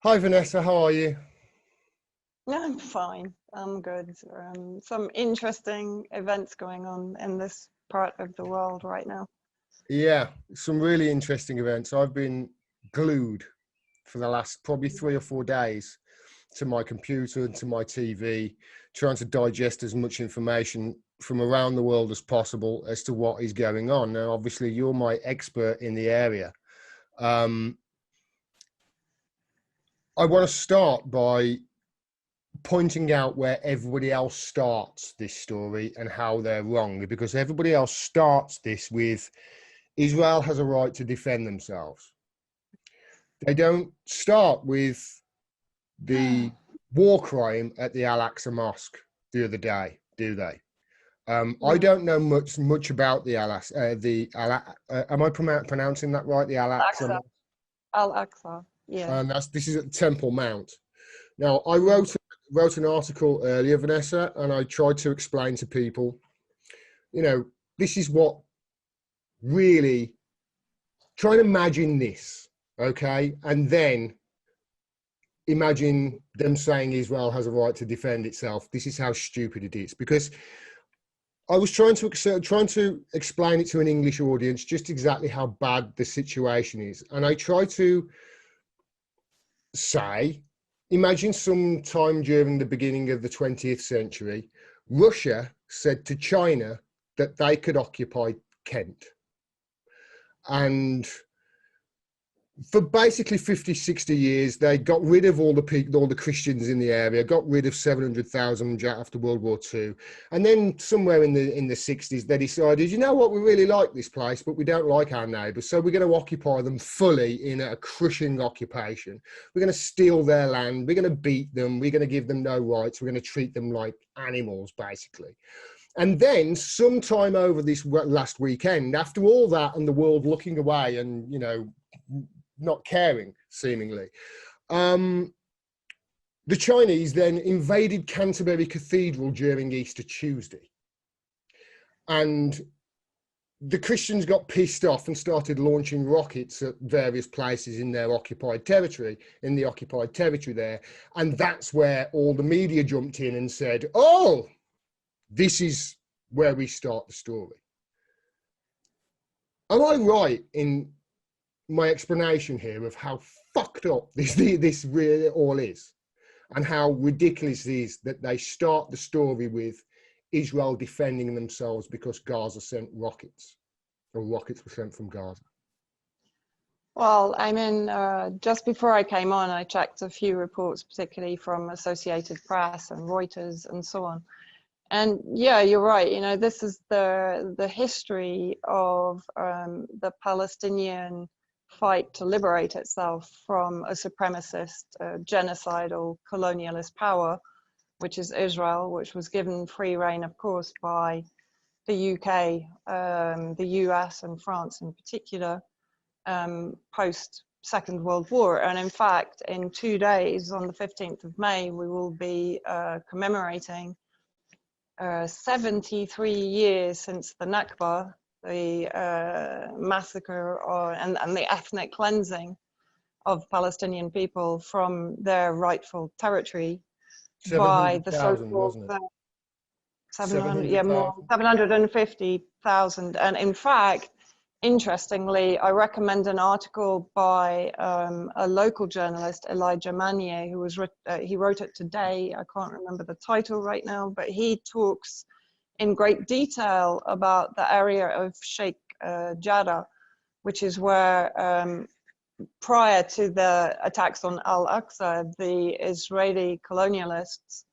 Hi Vanessa, how are you? Yeah, I'm fine. I'm good. Some interesting events going on in this part of the world right now. Yeah, some really interesting events. I've been glued for the last probably 3 or 4 days to my computer and to my TV, trying to digest as much information from around the world as possible as to what is going on. Now, obviously, you're my expert in the area. Um, I want to start by pointing out where everybody else starts this story and how they're wrong, because everybody else starts this with Israel has a right to defend themselves. They don't start with the war crime at the Al-Aqsa Mosque the other day, do they? I No. don't know much about the am I pronouncing that right? The Al-Aqsa Al-Aqsa. Mosque? Al-Aqsa. Yeah. And this is at Temple Mount. Now, I Mm. wrote an article earlier, Vanessa, and I tried to explain to people, this is what really, try and imagine this, okay? And then imagine them saying Israel has a right to defend itself. This is how stupid it is. Because I was trying to explain it to an English audience just exactly how bad the situation is, and I try to say, imagine sometime during the beginning of the 20th century, Russia said to China that they could occupy Kent, and for basically 50, 60 years, they got rid of all the Christians in the area, got rid of 700,000 after World War II. And then somewhere in the 60s, they decided, you know what, we really like this place, but we don't like our neighbours. So we're going to occupy them fully in a crushing occupation. We're going to steal their land. We're going to beat them. We're going to give them no rights. We're going to treat them like animals, basically. And then sometime over this last weekend, after all that and the world looking away and, not caring, seemingly. The Chinese then invaded Canterbury Cathedral during Easter Tuesday. And the Christians got pissed off and started launching rockets at various places in their occupied territory, there. And that's where all the media jumped in and said, oh, this is where we start the story. Am I right in my explanation here of how fucked up this really all is, and how ridiculous it is that they start the story with Israel defending themselves because Gaza sent rockets, or rockets were sent from Gaza? Well, I mean, just before I came on, I checked a few reports, particularly from Associated Press and Reuters and so on. And yeah, you're right. This is the history of the Palestinian fight to liberate itself from a supremacist, genocidal, colonialist power, which is Israel, which was given free rein, of course, by the UK, the US, and France in particular, post Second World War. And in fact, in 2 days, on the 15th of May, we will be commemorating 73 years since the Nakba, the massacre and the ethnic cleansing of Palestinian people from their rightful territory by the 700,000, so-called wasn't it? 700, yeah, more 700,000. 750,000. And in fact, interestingly, I recommend an article by a local journalist, Elijah Manier, who he wrote it today. I can't remember the title right now, but he talks in great detail about the area of Sheikh Jarrah, which is where prior to the attacks on Al-Aqsa, the Israeli colonialists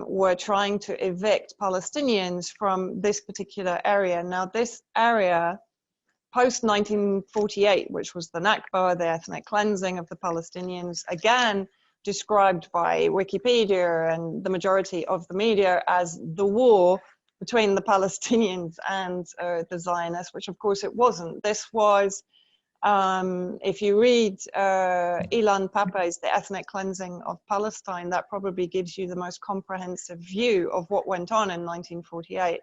were trying to evict Palestinians from this particular area. Now, this area, post 1948, which was the Nakba, the ethnic cleansing of the Palestinians, again described by Wikipedia and the majority of the media as the war between the Palestinians and the Zionists, which of course it wasn't. This was, if you read Ilan Pappé's The Ethnic Cleansing of Palestine, that probably gives you the most comprehensive view of what went on in 1948.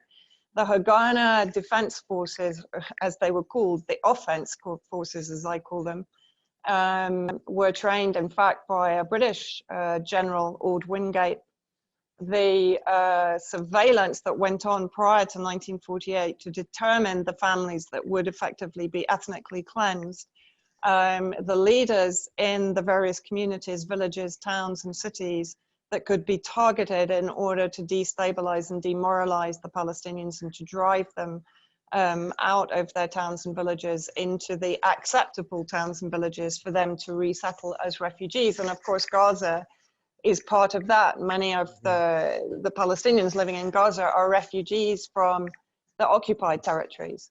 The Haganah Defense Forces, as they were called, the offense forces as I call them, were trained, in fact, by a British general, Ord Wingate. The surveillance that went on prior to 1948 to determine the families that would effectively be ethnically cleansed, the leaders in the various communities, villages, towns, and cities that could be targeted in order to destabilize and demoralize the Palestinians and to drive them out of their towns and villages into the acceptable towns and villages for them to resettle as refugees. And of course, Gaza is part of that. Many of the Palestinians living in Gaza are refugees from the occupied territories.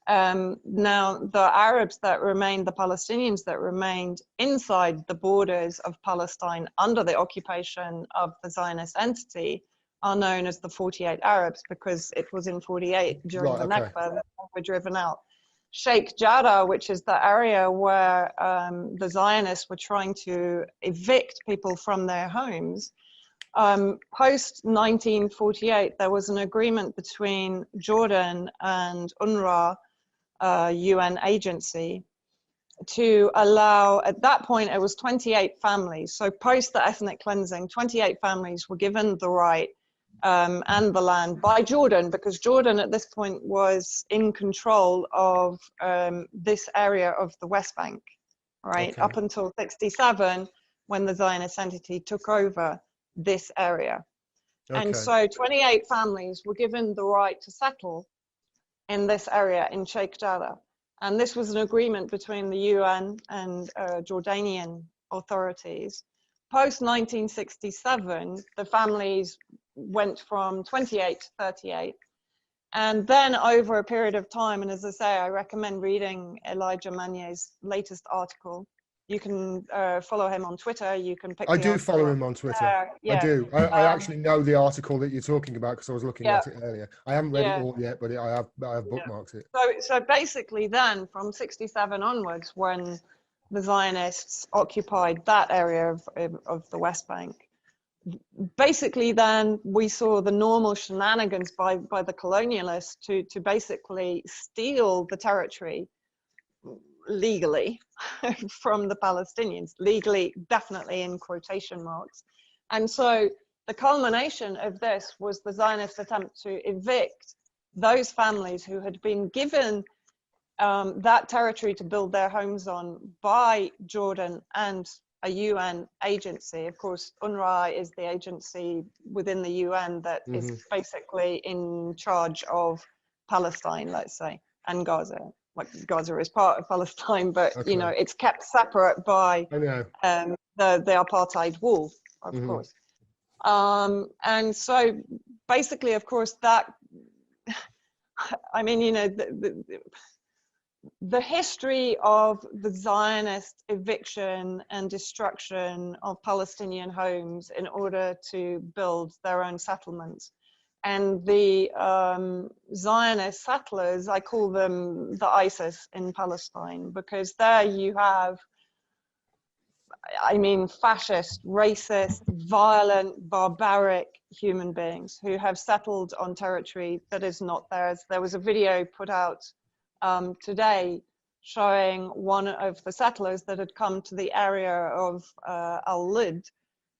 Now, the Arabs that remained, the Palestinians that remained inside the borders of Palestine under the occupation of the Zionist entity are known as the 48 Arabs, because it was in 48 during the Nakba that they were driven out. Sheikh Jarrah, which is the area where the Zionists were trying to evict people from their homes, post 1948, there was an agreement between Jordan and UNRWA, UN agency, to allow, at that point, it was 28 families. So post the ethnic cleansing, 28 families were given the right and the land by Jordan, because Jordan at this point was in control of this area of the West Bank, right? Up until 67, when the Zionist entity took over this area. And so 28 families were given the right to settle in this area in Sheikh Jarrah. And this was an agreement between the UN and Jordanian authorities. Post 1967, the families went from 28 to 38. And then over a period of time, and as I say, I recommend reading Elijah Manier's latest article. You can follow him on Twitter. You can pick I do follow him on Twitter. Yeah. I do. I actually know the article that you're talking about because I was looking at it earlier. I haven't read it all yet, but I have bookmarked it. So basically then, from 67 onwards, when the Zionists occupied that area of the West Bank, basically then we saw the normal shenanigans by the colonialists to basically steal the territory legally from the Palestinians, legally definitely in quotation marks. And so the culmination of this was the Zionist attempt to evict those families who had been given that territory to build their homes on by Jordan and a UN agency. Of course, UNRWA is the agency within the UN that is basically in charge of Palestine, let's say, and Gaza. Like, Gaza is part of Palestine, but you know, it's kept separate by the apartheid wall, of course. And so basically, of course, that, I mean, you know, the history of the Zionist eviction and destruction of Palestinian homes in order to build their own settlements. And the Zionist settlers, I call them the ISIS in Palestine, because there you have, I mean, fascist, racist, violent, barbaric human beings who have settled on territory that is not theirs. There was a video put out today showing one of the settlers that had come to the area of Al-Lid,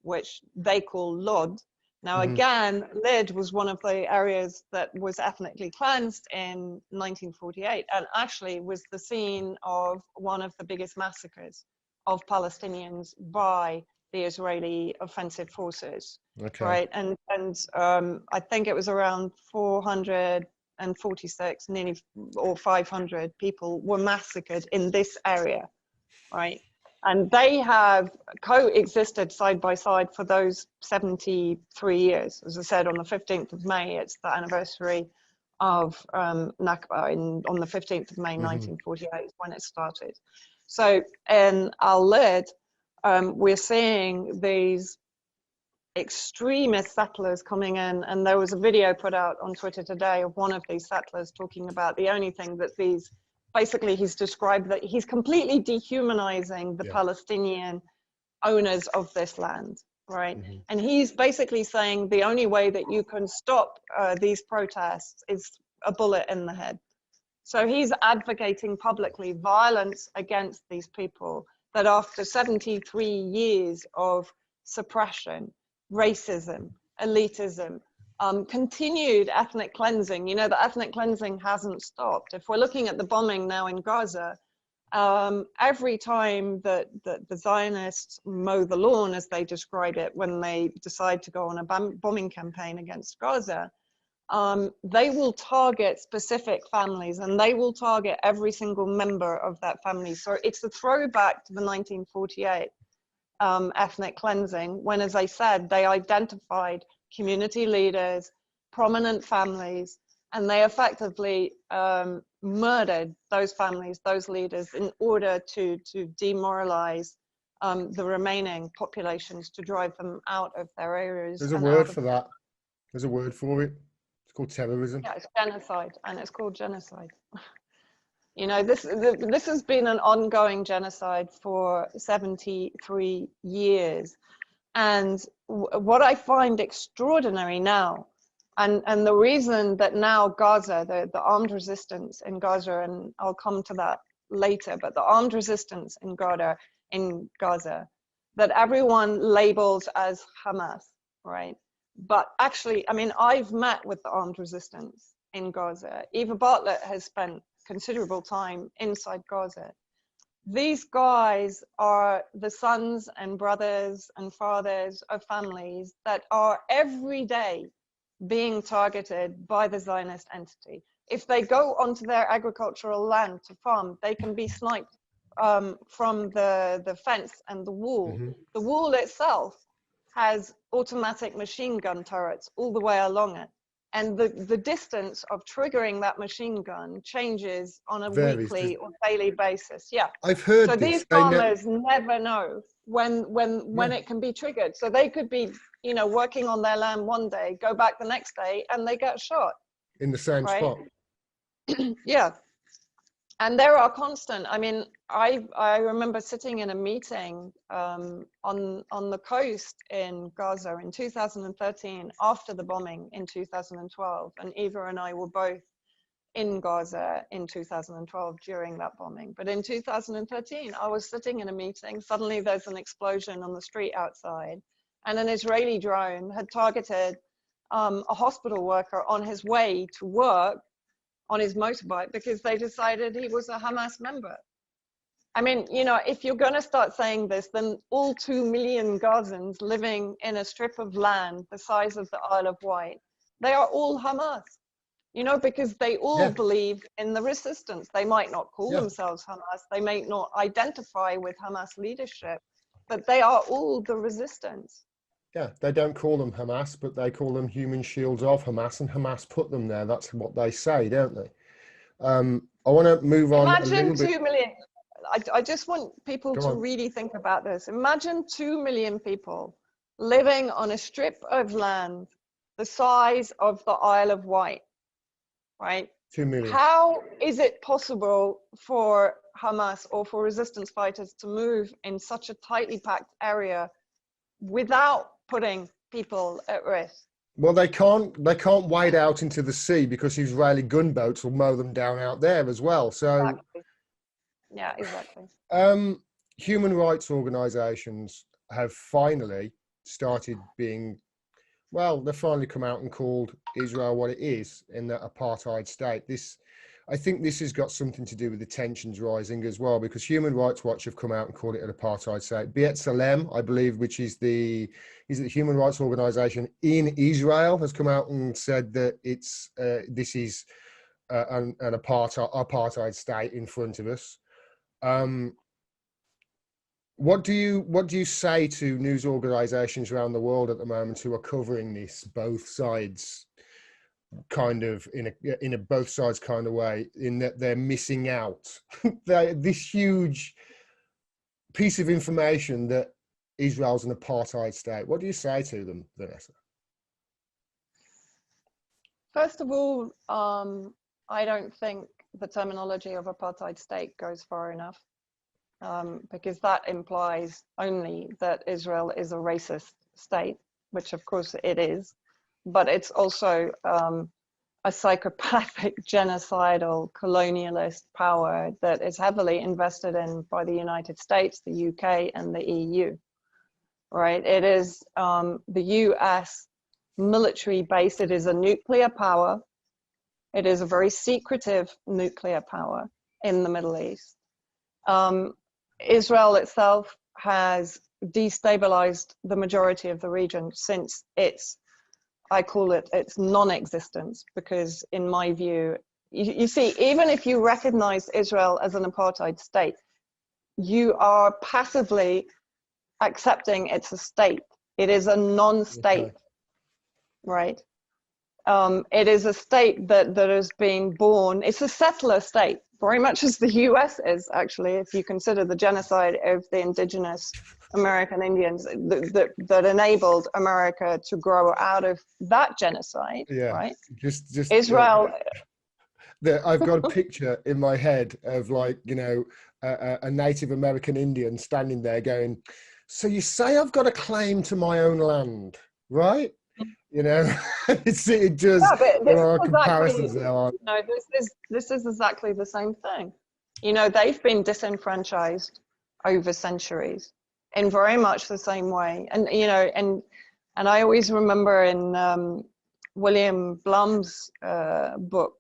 which they call Lod. Now, again, Lid was one of the areas that was ethnically cleansed in 1948 and actually was the scene of one of the biggest massacres of Palestinians by the Israeli offensive forces, right? And I think it was around 446, nearly, or 500 people were massacred in this area, right? And they have coexisted side by side for those 73 years. As I said, on the 15th of May, it's the anniversary of Nakba. On the 15th of May, 1948 is when it started. So in Al-Lid, we're seeing these extremist settlers coming in, and there was a video put out on Twitter today of one of these settlers talking about the only thing that these, basically he's described that he's completely dehumanizing the Palestinian owners of this land, right? And he's basically saying the only way that you can stop these protests is a bullet in the head. So he's advocating publicly violence against these people, that after 73 years of suppression, racism, elitism, continued ethnic cleansing, you know, the ethnic cleansing hasn't stopped. If we're looking at the bombing now in Gaza, every time that the Zionists mow the lawn, as they describe it, when they decide to go on a bombing campaign against Gaza, they will target specific families, and they will target every single member of that family. So it's a throwback to the 1948 ethnic cleansing, when, as I said, they identified community leaders, prominent families, and they effectively murdered those families, those leaders, in order to demoralize the remaining populations, to drive them out of their areas. There's a word for that. There's a word for it. It's called terrorism. Yeah, it's genocide, and it's called genocide. You know, this has been an ongoing genocide for 73 years. And what I find extraordinary now, and the reason that now Gaza, the armed resistance in Gaza, and I'll come to that later, but the armed resistance in Gaza, that everyone labels as Hamas, right? But actually, I mean, I've met with the armed resistance in Gaza. Eva Bartlett has spent considerable time inside Gaza. These guys are the sons and brothers and fathers of families that are every day being targeted by the Zionist entity. If they go onto their agricultural land to farm, they can be sniped from the fence and the wall. Mm-hmm. The wall itself has automatic machine gun turrets all the way along it. And the distance of triggering that machine gun changes on a weekly or daily basis. Yeah, I've heard so this. These farmers never know when it can be triggered. So they could be, you know, working on their land one day, go back the next day, and they get shot in the same spot. Yeah. And there are constant, I mean, I remember sitting in a meeting on the coast in Gaza in 2013, after the bombing in 2012. And Eva and I were both in Gaza in 2012 during that bombing. But in 2013, I was sitting in a meeting. Suddenly there's an explosion on the street outside, and an Israeli drone had targeted a hospital worker on his way to work on his motorbike, because they decided he was a Hamas member. I mean, you know, if you're going to start saying this, then all 2 million Gazans living in a strip of land the size of the Isle of Wight, they are all Hamas, you know, because they all believe in the resistance. They might not call themselves Hamas, they may not identify with Hamas leadership, but they are all the resistance. Yeah, they don't call them Hamas, but they call them human shields of Hamas, and Hamas put them there. That's what they say, don't they? I want to move on a little bit. 2 million. I just want people to really think about this. Imagine 2 million people living on a strip of land the size of the Isle of Wight, right? 2 million. How is it possible for Hamas or for resistance fighters to move in such a tightly packed area without putting people at risk? Well, they can't wade out into the sea, because Israeli gunboats will mow them down out there as well. So exactly. Yeah, exactly. Human rights organizations have finally started being, well, they've finally come out and called Israel what it is, in the apartheid state. I think this has got something to do with the tensions rising as well, because Human Rights Watch have come out and called it an apartheid state. B'Tselem, I believe, which is the human rights organization in Israel, has come out and said that this is an apartheid state in front of us. What do you say to news organizations around the world at the moment who are covering this, both sides, kind of in a both sides kind of way, in that they're missing out this huge piece of information that Israel's an apartheid state? What do you say to them, Vanessa? First of all, I don't think the terminology of apartheid state goes far enough, because that implies only that Israel is a racist state, which of course it is, but it's also a psychopathic, genocidal, colonialist power that is heavily invested in by the United States, the UK, and the EU, right? It is the US military base. It is a nuclear power. It is a very secretive nuclear power in the Middle East. Israel itself has destabilized the majority of the region since I call it its non-existence, because in my view, you see, even if you recognize Israel as an apartheid state, you are passively accepting it's a state. It is a non-state, okay. Right? It is a state that has been born, it's a settler state, very much as the US is, actually, if you consider the genocide of the indigenous American Indians that enabled America to grow out of that genocide, right? Just Israel. I've got a picture in my head of, like, you know, a Native American Indian standing there going, so you say I've got a claim to my own land, right? You know, it just, there are comparisons there. You know, this is exactly the same thing. You know, they've been disenfranchised over centuries in very much the same way. And, you know, and I always remember in William Blum's book,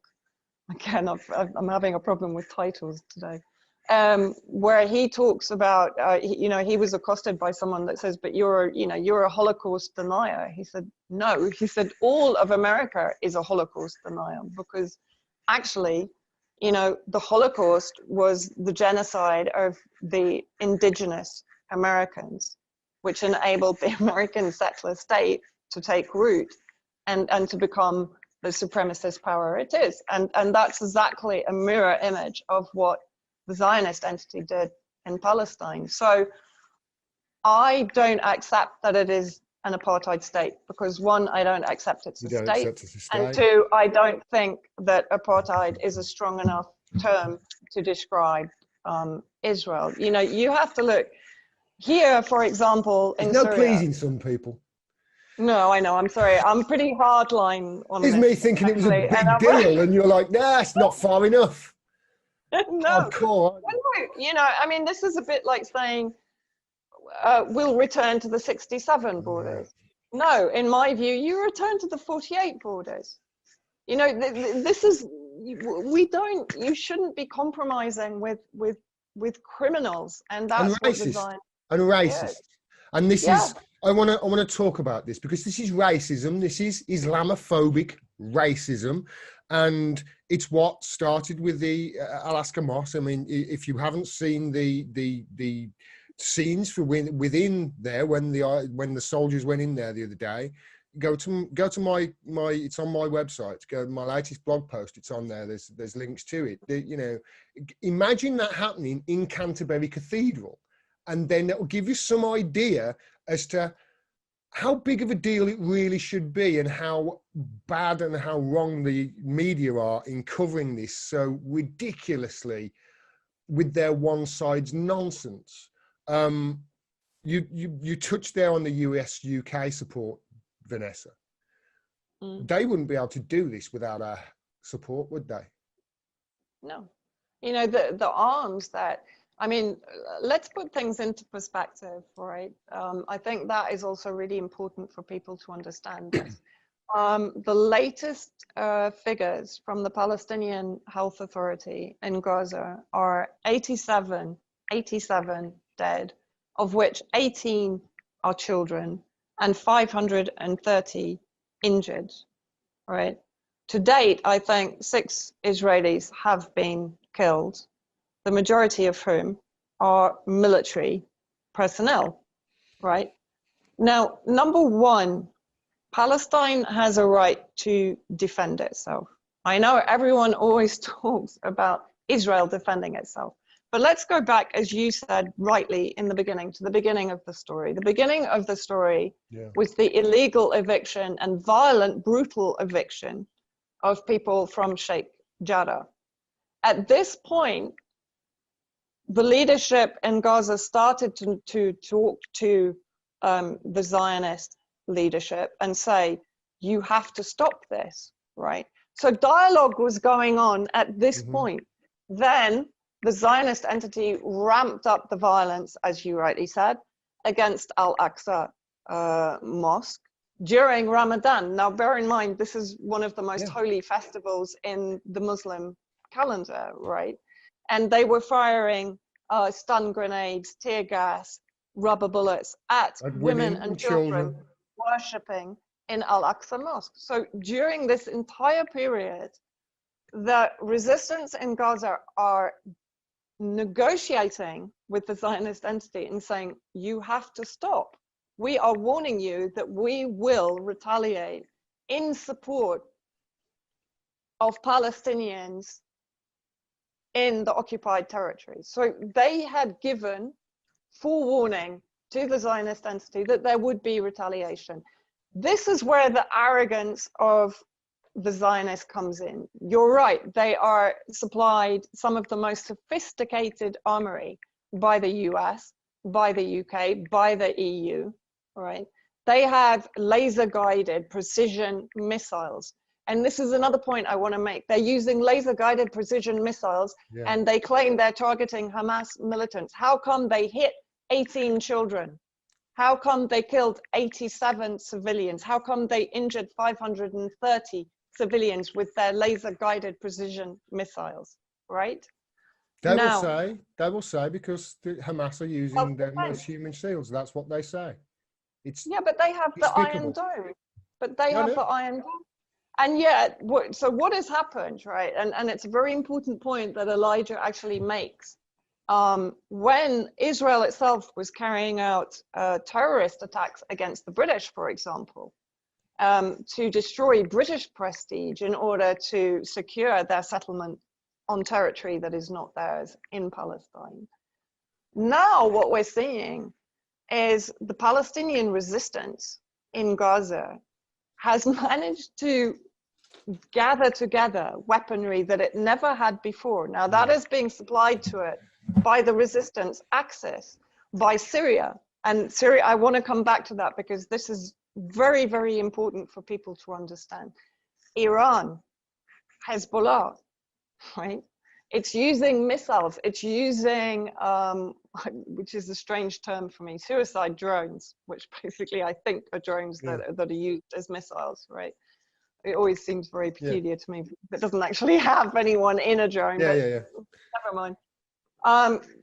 again, I'm having a problem with titles today, where he talks about, you know, he was accosted by someone that says, but you're a Holocaust denier. He said, no, he said, all of America is a Holocaust denier, because actually, you know, the Holocaust was the genocide of the indigenous Americans, which enabled the American settler state to take root and to become the supremacist power it is. And that's exactly a mirror image of what the Zionist entity did in Palestine. So I don't accept that it is an apartheid state, because one, I don't accept it's a state, and two, I don't think that apartheid is a strong enough term to describe Israel. You know, you have to look here, for example, in Syria. No pleasing some people. No, I know, I'm sorry, I'm pretty hardline on this. It's me thinking it was a big deal, and you're like, nah, it's not far enough. No, you know, I mean, this is a bit like saying we'll return to the 67 borders. No, in my view, you return to the 48 borders. You know, this is, you shouldn't be compromising with criminals, and that's what the Zionists. And racist. And this is, I want to talk about this, because this is racism. This is Islamophobic racism. And it's what started with the Alaska Mosque. I mean, if you haven't seen the scenes for within there when the soldiers went in there the other day, go to my it's on my website. Go to my latest blog post. It's on there. There's links to it. You know, imagine that happening in Canterbury Cathedral, and then it will give you some idea as to how big of a deal it really should be, and how bad and how wrong the media are in covering this so ridiculously with their one side's nonsense. You touched there on the US-UK support, Vanessa. They wouldn't be able to do this without our support, would they? No. You know, the arms that, I mean, let's put things into perspective, right? I think that is also really important for people to understand this. The latest figures from the Palestinian Health Authority in Gaza are 87 dead, of which 18 are children and 530 injured, right? To date, I think 6 Israelis have been killed, the majority of whom are military personnel, right? Now, number one, Palestine has a right to defend itself. I know everyone always talks about Israel defending itself, but let's go back, as you said rightly in the beginning, to the beginning of the story. The beginning of the story was the illegal eviction and violent, brutal eviction of people from Sheikh Jarrah. At this point, the leadership in Gaza started to talk to the Zionist leadership and say, you have to stop this, right? So dialogue was going on at this point. Then the Zionist entity ramped up the violence, as you rightly said, against Al-Aqsa Mosque during Ramadan. Now, bear in mind, this is one of the most holy festivals in the Muslim calendar, right? And they were firing stun grenades, tear gas, rubber bullets at women and children worshipping in Al-Aqsa Mosque. So during this entire period, the resistance in Gaza are negotiating with the Zionist entity and saying, you have to stop. We are warning you that we will retaliate in support of Palestinians in the occupied territories. So they had given forewarning to the Zionist entity that there would be retaliation. This is where the arrogance of the Zionists comes in. You're right, they are supplied some of the most sophisticated armory by the US, by the UK, by the EU, right? They have laser-guided precision missiles. And this is another point I want to make. They're using laser-guided precision missiles, and they claim they're targeting Hamas militants. How come they hit 18 children? How come they killed 87 civilians? How come they injured 530 civilians with their laser-guided precision missiles, right? They will say because the Hamas are using them as human shields. That's what they say. It's but they have the Iron Dome. But they have the Iron Dome. And yet, so what has happened, right? And it's a very important point that Elijah actually makes. When Israel itself was carrying out terrorist attacks against the British, for example, to destroy British prestige in order to secure their settlement on territory that is not theirs in Palestine. Now what we're seeing is the Palestinian resistance in Gaza has managed to gather together weaponry that it never had before. Now that is being supplied to it by the resistance axis, by Syria. And Syria, I want to come back to that because this is very, very important for people to understand. Iran, Hezbollah, right? It's using missiles, it's using, which is a strange term for me, suicide drones, which basically I think are drones that are used as missiles, right? It always seems very peculiar to me. It doesn't actually have anyone in a drone, but never mind.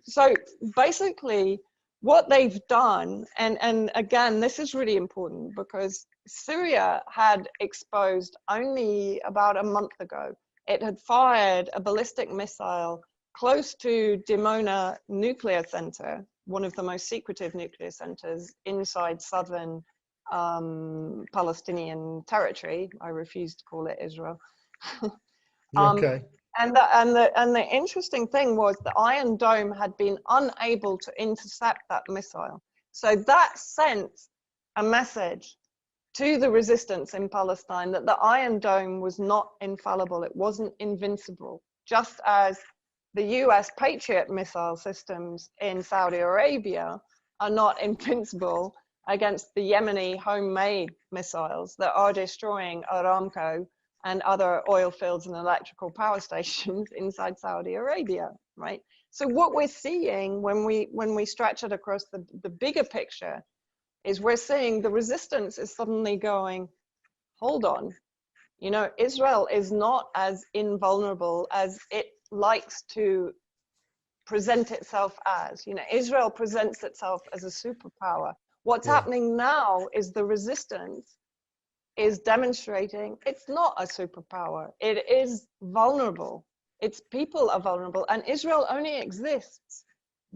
So basically what they've done, and again, this is really important because Syria had exposed only about a month ago, it had fired a ballistic missile close to Dimona nuclear center, one of the most secretive nuclear centers inside southern Palestinian territory. I refuse to call it Israel. And the interesting thing was the Iron Dome had been unable to intercept that missile. So that sent a message to the resistance in Palestine that the Iron Dome was not infallible. It wasn't invincible, just as the US Patriot missile systems in Saudi Arabia are not invincible against the Yemeni homemade missiles that are destroying Aramco and other oil fields and electrical power stations inside Saudi Arabia, right? So what we're seeing when we stretch it across the bigger picture is we're seeing the resistance is suddenly going, hold on, you know, Israel is not as invulnerable as it likes to present itself as. You know, Israel presents itself as a superpower. What's happening now is the resistance is demonstrating it's not a superpower. It is vulnerable. Its people are vulnerable, and Israel only exists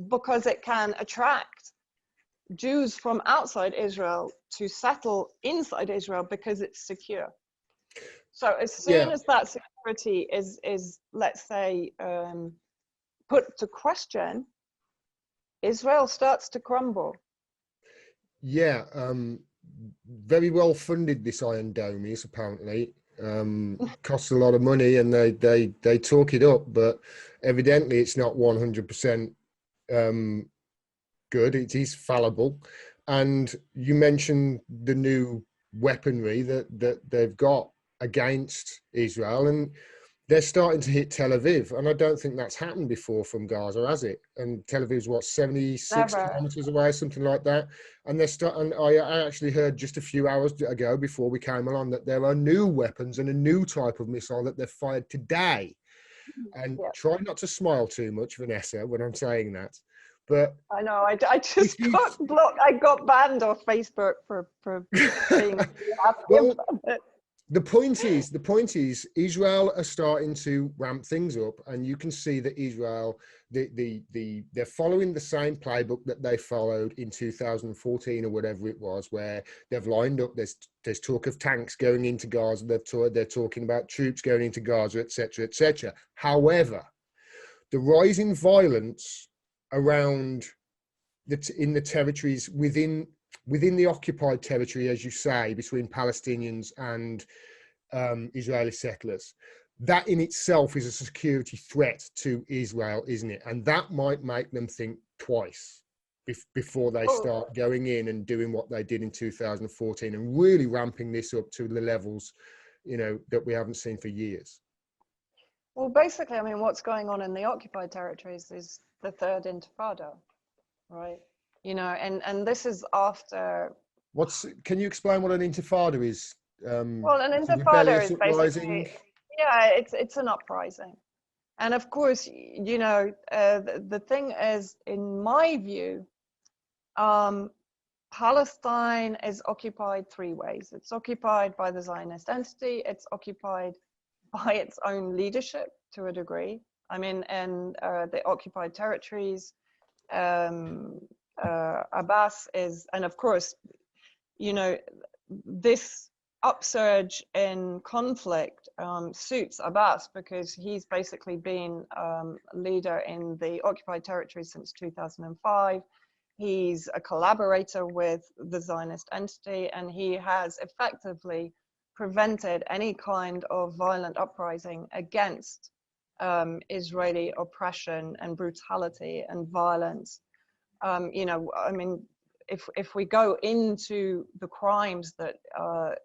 because it can attract Jews from outside Israel to settle inside Israel because it's secure. So as soon as that security is let's say, put to question, Israel starts to crumble. Very well funded, this Iron Dome is apparently. Costs a lot of money, and they talk it up, but evidently it's not 100% good. It is fallible. And you mentioned the new weaponry that they've got, against Israel, and they're starting to hit Tel Aviv, and I don't think that's happened before from Gaza, has it? And Tel Aviv's what, 76 Never. kilometers away, something like that. And they're starting. I actually heard just a few hours ago before we came along that there are new weapons and a new type of missile that they've fired today. And Yeah. try not to smile too much, Vanessa, when I'm saying that. But I know. I just got blocked. I got banned off Facebook for being happy well, about it. the point is, Israel are starting to ramp things up, and you can see that Israel, they're following the same playbook that they followed in 2014 or whatever it was, where they've lined up. There's talk of tanks going into Gaza. They're talking about troops going into Gaza, etc., etc. However, the rise in violence around in the territories within the occupied territory, as you say, between Palestinians and Israeli settlers, that in itself is a security threat to Israel, isn't it? And that might make them think twice before they start going in and doing what they did in 2014 and really ramping this up to the levels, that we haven't seen for years. Well, basically, I mean, what's going on in the occupied territories is the third intifada, right? And this is after. Can you explain what an intifada is? Well, an intifada is basically, it's an uprising. And of course, the thing is, in my view, Palestine is occupied three ways. It's occupied by the Zionist entity. It's occupied by its own leadership to a degree. I mean, in the occupied territories, Abbas is, and of course, this upsurge in conflict suits Abbas because he's basically been leader in the occupied territories since 2005. He's a collaborator with the Zionist entity, and he has effectively prevented any kind of violent uprising against Israeli oppression and brutality and violence. I mean, if we go into the crimes that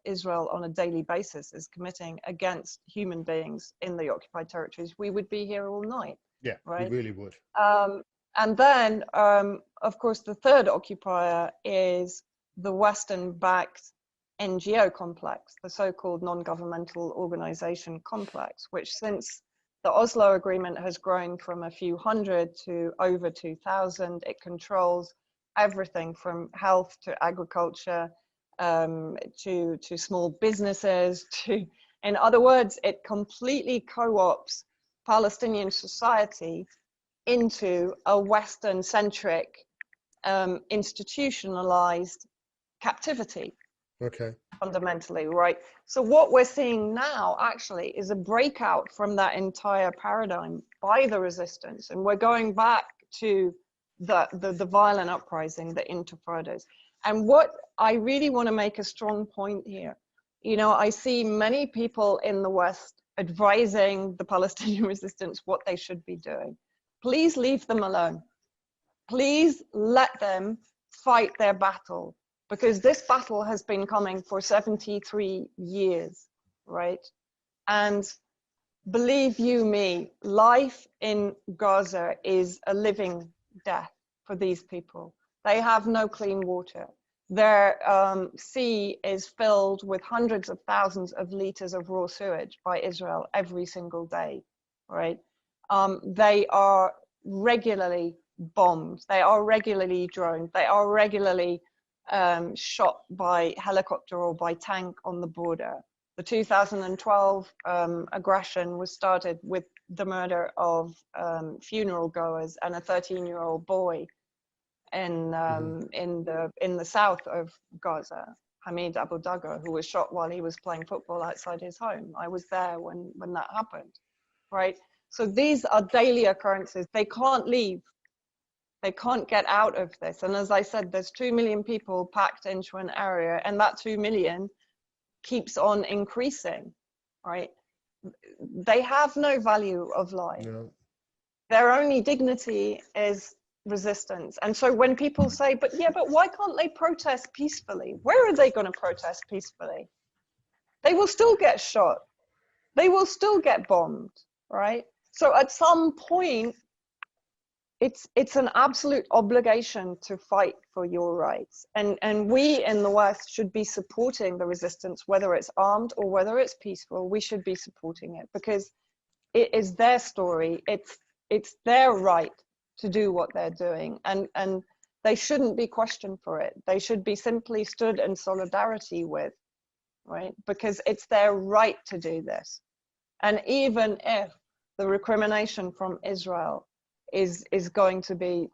Israel on a daily basis is committing against human beings in the occupied territories, we would be here all night. Yeah, right? we really would. And then, of course, the third occupier is the Western-backed NGO complex, the so-called non-governmental organization complex, which since the Oslo Agreement has grown from a few hundred to over 2,000. It controls everything from health to agriculture, to small businesses, in other words, it completely co-opts Palestinian society into a Western-centric, institutionalized captivity. Okay. Fundamentally, right? So what we're seeing now actually is a breakout from that entire paradigm by the resistance, and we're going back to the violent uprising, the intifadas. And what I really want to make a strong point here, I see many people in the West advising the Palestinian resistance what they should be doing. Please leave them alone. Please let them fight their battle, because this battle has been coming for 73 years, right? And believe you me, life in Gaza is a living death for these people. They have no clean water. Their sea is filled with hundreds of thousands of liters of raw sewage by Israel every single day, right? They are regularly bombed. They are regularly droned. They are regularly shot by helicopter or by tank on the border. The 2012 aggression was started with the murder of funeral goers and a 13-year-old boy in the south of Gaza, Hamid Abu Daga, who was shot while he was playing football outside his home. I was there when that happened, right? So these are daily occurrences. They can't leave. They can't get out of this. And as I said, there's 2 million people packed into an area, and that 2 million keeps on increasing, right? They have no value of life. No. Their only dignity is resistance. And so when people say, but why can't they protest peacefully? Where are they going to protest peacefully? they will still get shot. They will still get bombed, right? So at some point, it's an absolute obligation to fight for your rights. And we in the West should be supporting the resistance, whether it's armed or whether it's peaceful. We should be supporting it because it is their story. It's their right to do what they're doing. And they shouldn't be questioned for it. They should be simply stood in solidarity with, right? Because it's their right to do this. And even if the recrimination from Israel is going to be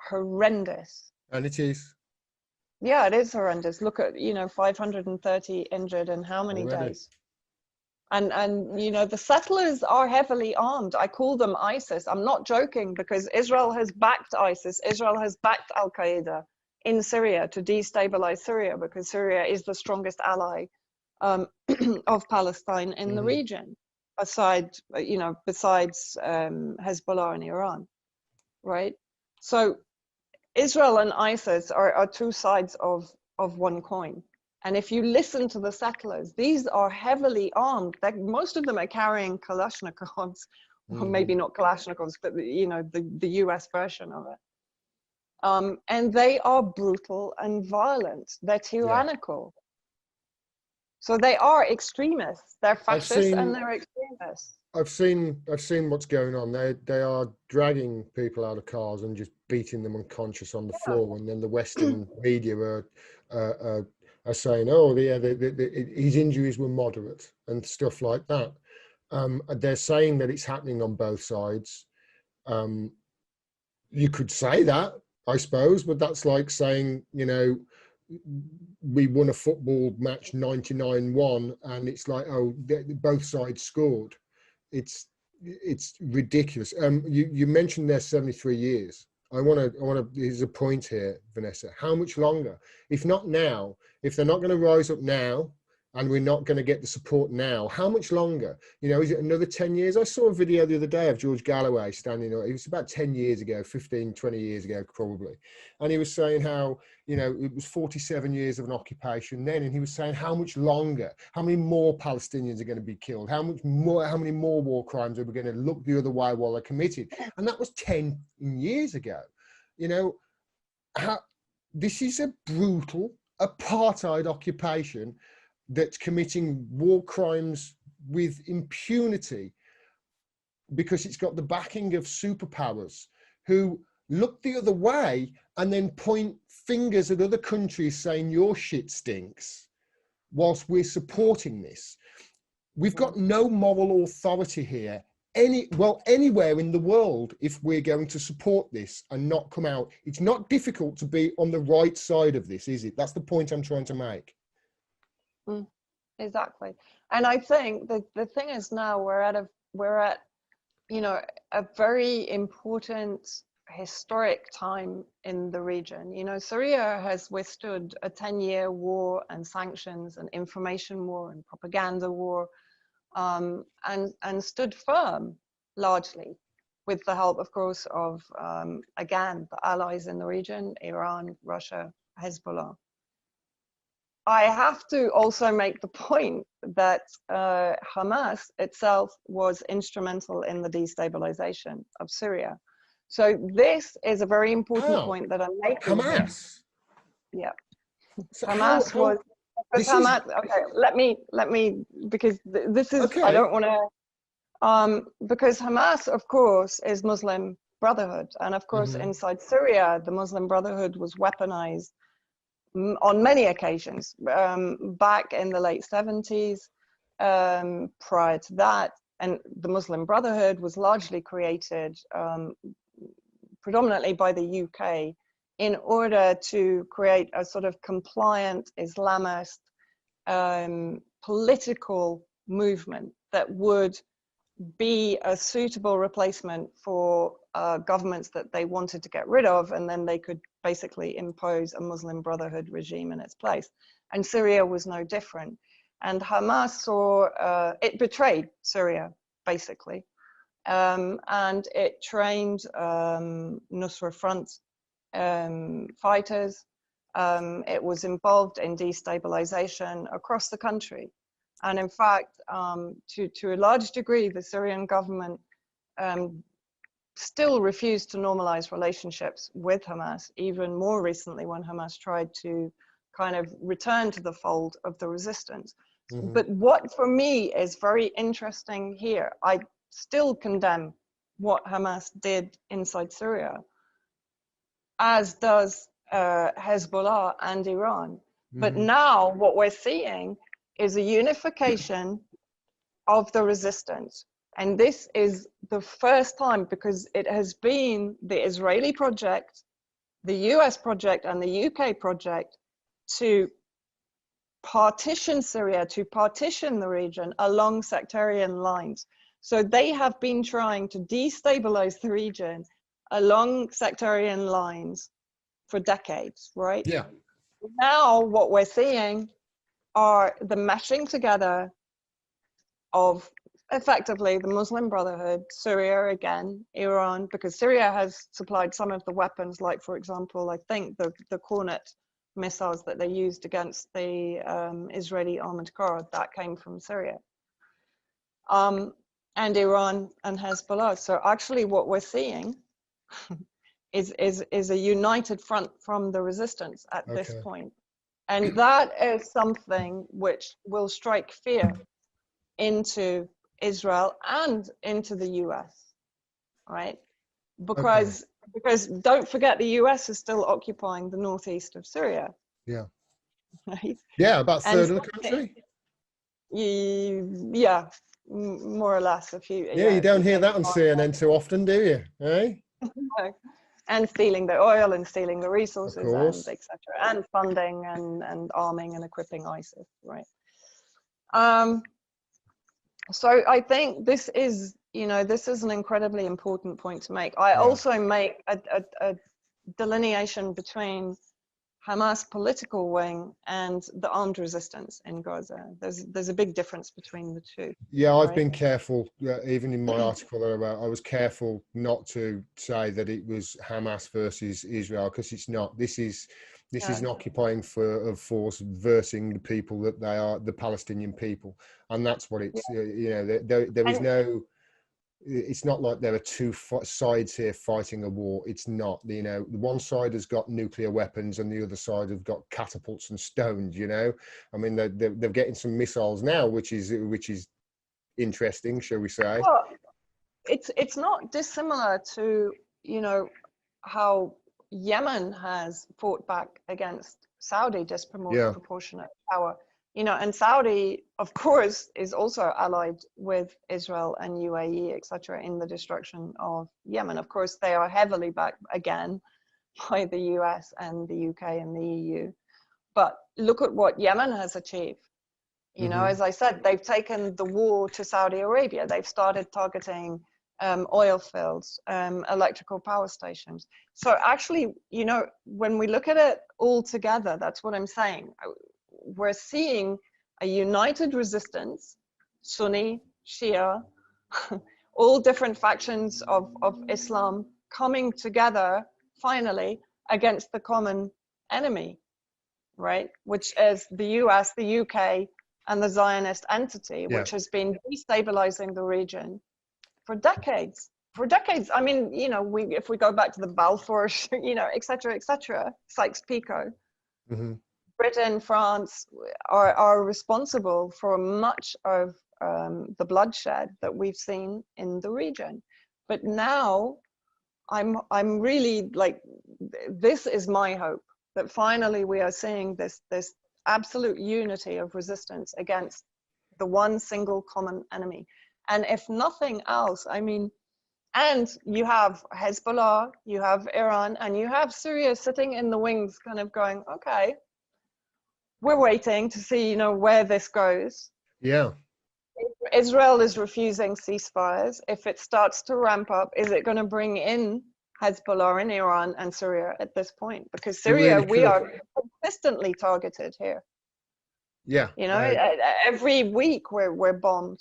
horrendous. And it is. Yeah, it is horrendous. Look at, 530 injured in how many Already. days? And the settlers are heavily armed. I call them ISIS. I'm not joking, because Israel has backed ISIS. Israel has backed Al-Qaeda in Syria to destabilize Syria, because Syria is the strongest ally of Palestine in the region, besides Hezbollah and Iran, right? So Israel and ISIS are two sides of one coin. And if you listen to the settlers, these are heavily armed. Most of them are carrying Kalashnikovs, well, maybe not Kalashnikovs, but the US version of it. And they are brutal and violent. They're tyrannical. Yeah. So they are extremists. They're fascists and they're extremists. I've seen what's going on. They are dragging people out of cars and just beating them unconscious on the floor, and then the Western media are saying, "Oh, his injuries were moderate" and stuff like that. They're saying that it's happening on both sides. You could say that, I suppose, but that's like saying, we won a football match 99-1, and it's like, oh, both sides scored. It's ridiculous. You mentioned their 73 years. I want to. There's a point here, Vanessa. How much longer? If not now, if they're not going to rise up now, and we're not going to get the support now, how much longer? Is it another 10 years? I saw a video the other day of George Galloway standing. It was about 10 years ago, 15, 20 years ago, probably. And he was saying how, it was 47 years of an occupation then. And he was saying how much longer, how many more Palestinians are going to be killed? How many more war crimes are we going to look the other way while they're committed? And that was 10 years ago. This is a brutal apartheid occupation that's committing war crimes with impunity, because it's got the backing of superpowers who look the other way and then point fingers at other countries saying your shit stinks whilst we're supporting this. We've got no moral authority here anywhere in the world if we're going to support this and not come out. It's not difficult to be on the right side of this, is it? That's the point I'm trying to make. Exactly. And I think that the thing is, now we're at a very important historic time in the region. Syria has withstood a 10-year war and sanctions and information war and propaganda war, and stood firm, largely with the help, of course, of again, the allies in the region: Iran, Russia, Hezbollah. I have to also make the point that Hamas itself was instrumental in the destabilization of Syria. So this is a very important point that I'm making. Hamas? Yeah. So Hamas was... Hamas, okay, let me, because this is, okay. I don't want to, because Hamas, of course, is Muslim Brotherhood. And of course, inside Syria, the Muslim Brotherhood was weaponized on many occasions, back in the late 70s, prior to that. And the Muslim Brotherhood was largely created predominantly by the UK in order to create a sort of compliant Islamist political movement that would be a suitable replacement for governments that they wanted to get rid of, and then they could basically impose a Muslim Brotherhood regime in its place. And Syria was no different. And Hamas saw, it betrayed Syria, basically. And it trained Nusra Front fighters. It was involved in destabilization across the country. And in fact, to a large degree, the Syrian government still refused to normalize relationships with Hamas, even more recently when Hamas tried to kind of return to the fold of the resistance. Mm-hmm. But what for me is very interesting here, I still condemn what Hamas did inside Syria, as does Hezbollah and Iran. Mm-hmm. But now what we're seeing is a unification of the resistance. And this is the first time, because it has been the Israeli project, the US project, and the UK project to partition Syria, to partition the region along sectarian lines. So they have been trying to destabilize the region along sectarian lines for decades, right? Yeah. Now what we're seeing are the meshing together of effectively the Muslim Brotherhood, Syria again, Iran, because Syria has supplied some of the weapons, like, for example, I think the Cornet missiles that they used against the Israeli armored car, that came from Syria. And Iran and Hezbollah. So actually what we're seeing is a united front from the resistance at this point. And that is something which will strike fear into Israel and into the US, right? Because don't forget, the US is still occupying the northeast of Syria. Yeah. Right? Yeah, about a third of the country. Yeah, more or less. Yeah, you don't hear that on CNN too often, do you? Eh? And stealing the oil and stealing the resources and etc. And funding and arming and equipping ISIS, right? So I think this is, this is an incredibly important point to make. I also make a delineation between Hamas political wing and the armed resistance in Gaza. There's a big difference between the two. Yeah, I've been careful, even in my article that I was careful not to say that it was Hamas versus Israel, because it's not. This is an occupying force versing the people that they are, the Palestinian people, and that's what it's. There is no. It's not like there are two sides here fighting a war. It's not. The one side has got nuclear weapons and the other side have got catapults and stones. I mean, they're getting some missiles now, which is interesting, shall we say? Well, it's not dissimilar to how Yemen has fought back against Saudi disproportionate power. And Saudi, of course, is also allied with Israel and UAE, etc., in the destruction of Yemen. Of course, they are heavily backed again by the US and the UK and the EU. But look at what Yemen has achieved. As I said, they've taken the war to Saudi Arabia. They've started targeting oil fields, electrical power stations. So actually, when we look at it all together, that's what I'm saying. We're seeing a united resistance, Sunni, Shia, all different factions of Islam coming together finally against the common enemy, right? Which is the US, the UK, and the Zionist entity, which has been destabilizing the region for decades. I mean, if we go back to the Balfour, et cetera, Sykes-Picot, Britain, France are responsible for much of the bloodshed that we've seen in the region. But now I'm really like, this is my hope, that finally we are seeing this absolute unity of resistance against the one single common enemy. And if nothing else, I mean, and you have Hezbollah, you have Iran, and you have Syria sitting in the wings kind of going, okay, we're waiting to see, where this goes. Yeah. Israel is refusing ceasefires. If it starts to ramp up, is it going to bring in Hezbollah in Iran and Syria at this point? Because Syria, we are consistently targeted here. Yeah. Every week we're bombed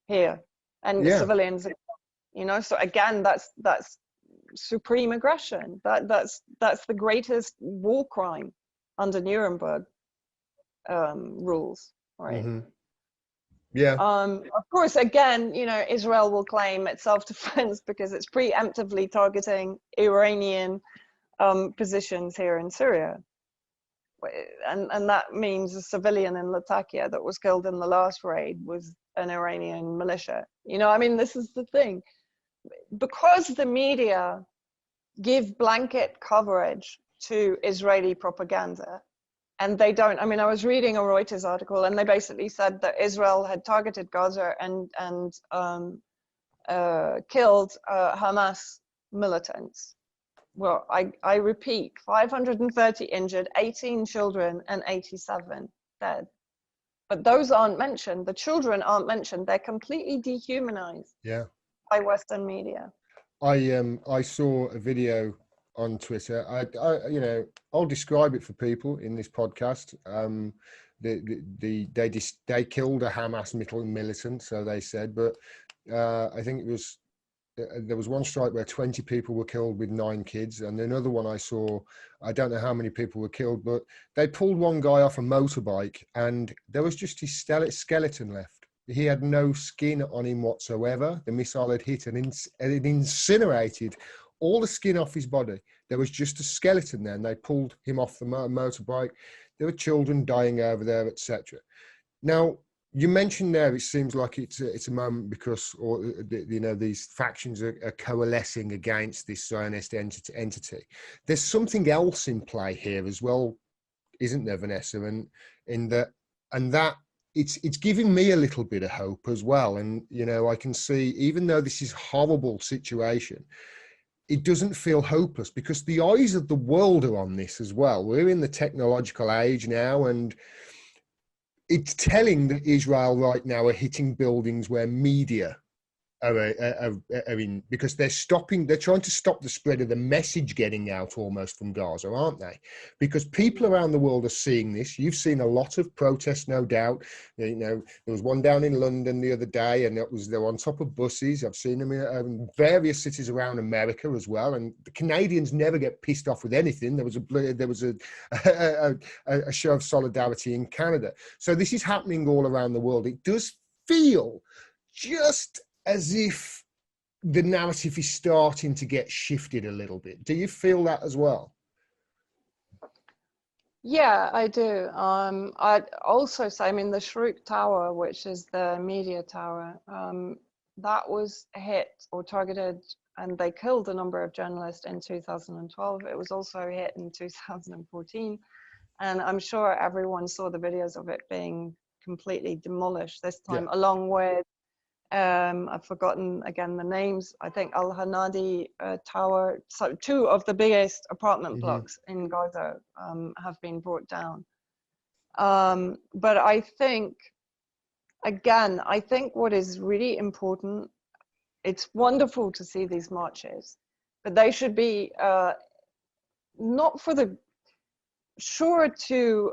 here, and civilians, so again, that's supreme aggression. That's the greatest war crime under Nuremberg rules, right? Yeah. Of course, again, you know, Israel will claim it's self-defense because it's preemptively targeting Iranian positions here in Syria. And that means a civilian in Latakia that was killed in the last raid was an Iranian militia. You know, I mean, this is the thing. Because the media give blanket coverage to Israeli propaganda, and they don't, I mean, I was reading a Reuters article and they basically said that Israel had targeted Gaza and killed Hamas militants. Well, I repeat, 530 injured, 18 children and 87 dead. But those aren't mentioned. The children aren't mentioned. They're completely dehumanized by Western media. I saw a video on Twitter. You know, I'll describe it for people in this podcast. They killed a Hamas militant, so they said, but I think it was there was one strike where 20 people were killed with 9 kids, and another one I saw, I don't know how many people were killed, but they pulled one guy off a motorbike and there was just his skeleton left. He had no skin on him whatsoever. The missile had hit and it incinerated all the skin off his body. There was just a skeleton there, and they pulled him off the motorbike. There were children dying over there, etc. Now, you mentioned there, it seems like it's a moment because, you know, these factions are coalescing against this Zionist entity. There's something else in play here as well, isn't there, Vanessa? And that it's giving me a little bit of hope as well. And, you know, I can see, even though this is a horrible situation, it doesn't feel hopeless because the eyes of the world are on this as well. We're in the technological age now, and it's telling that Israel right now are hitting buildings where media are in, because they're trying to stop the spread of the message getting out almost from Gaza, aren't they? Because people around the world are seeing this. You've seen a lot of protests, no doubt. You know, there was one down in London the other day, and they're on top of buses. I've seen them in various cities around America as well. And the Canadians never get pissed off with anything. There was a show of solidarity in Canada. So this is happening all around the world. It does feel just as if the narrative is starting to get shifted a little bit. Do you feel that as well? Yeah, I do. I'd also say, I mean, the Shrouk Tower, which is the media tower, that was hit or targeted, and they killed a number of journalists in 2012. It was also hit in 2014. And I'm sure everyone saw the videos of it being completely demolished this time, along with I've forgotten again the names. I think Al Hanadi Tower. So 2 of the biggest apartment blocks in Gaza have been brought down. But I think, again, I think what is really important, it's wonderful to see these marches, but they should be not for the to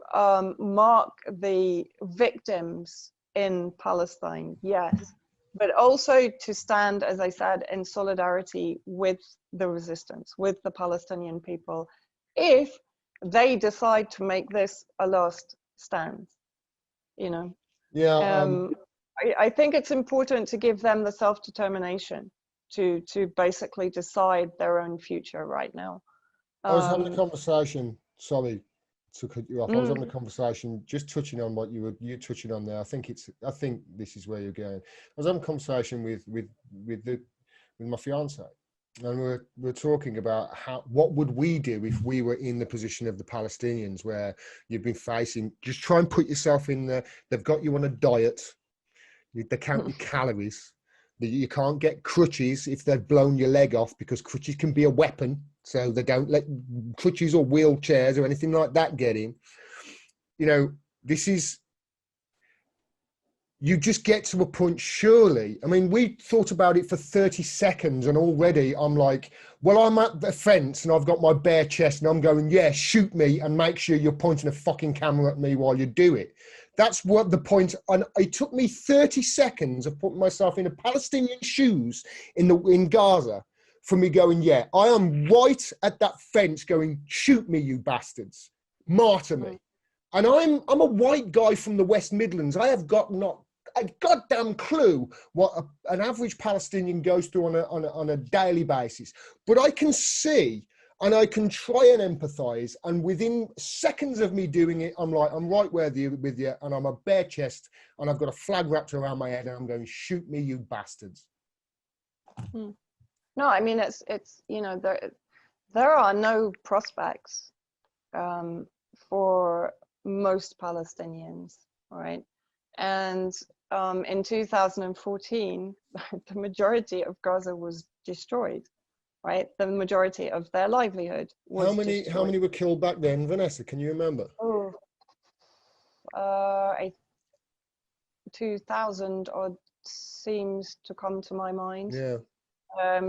mark the victims in Palestine, yes, but also to stand, as I said, in solidarity with the resistance, with the Palestinian people, if they decide to make this a last stand, you know. Yeah. I think it's important to give them the self-determination to basically decide their own future right now. I was having a conversation, sorry to cut you off. I was having a conversation, just touching on what you're touching on there. I think this is where you're going. I was having a conversation with my fiance, and we're talking about what would we do if we were in the position of the Palestinians, where you've been facing, just try and put yourself in there. They've got you on a diet. They count your calories. You can't get crutches if they've blown your leg off, because crutches can be a weapon. So they don't let crutches or wheelchairs or anything like that get in. You know, you just get to a point, surely. I mean, we thought about it for 30 seconds and already I'm like, well, I'm at the fence and I've got my bare chest and I'm going, yeah, shoot me and make sure you're pointing a fucking camera at me while you do it. That's what the point, and it took me 30 seconds of putting myself in a Palestinian shoes in Gaza for me going, yeah, I am right at that fence going, shoot me, you bastards, martyr me. And I'm a white guy from the West Midlands. I have got not a goddamn clue what an average Palestinian goes through on a daily basis. But I can see and I can try and empathise. And within seconds of me doing it, I'm like, I'm right with you, and I'm a bare chest, and I've got a flag wrapped around my head, and I'm going, shoot me, you bastards. No, I mean, it's you know, there are no prospects for most Palestinians, right? And in 2014, the majority of Gaza was destroyed, right? The majority of their livelihood was destroyed. How many were killed back then, Vanessa? Can you remember? Oh, 2,000 odd seems to come to my mind. Yeah.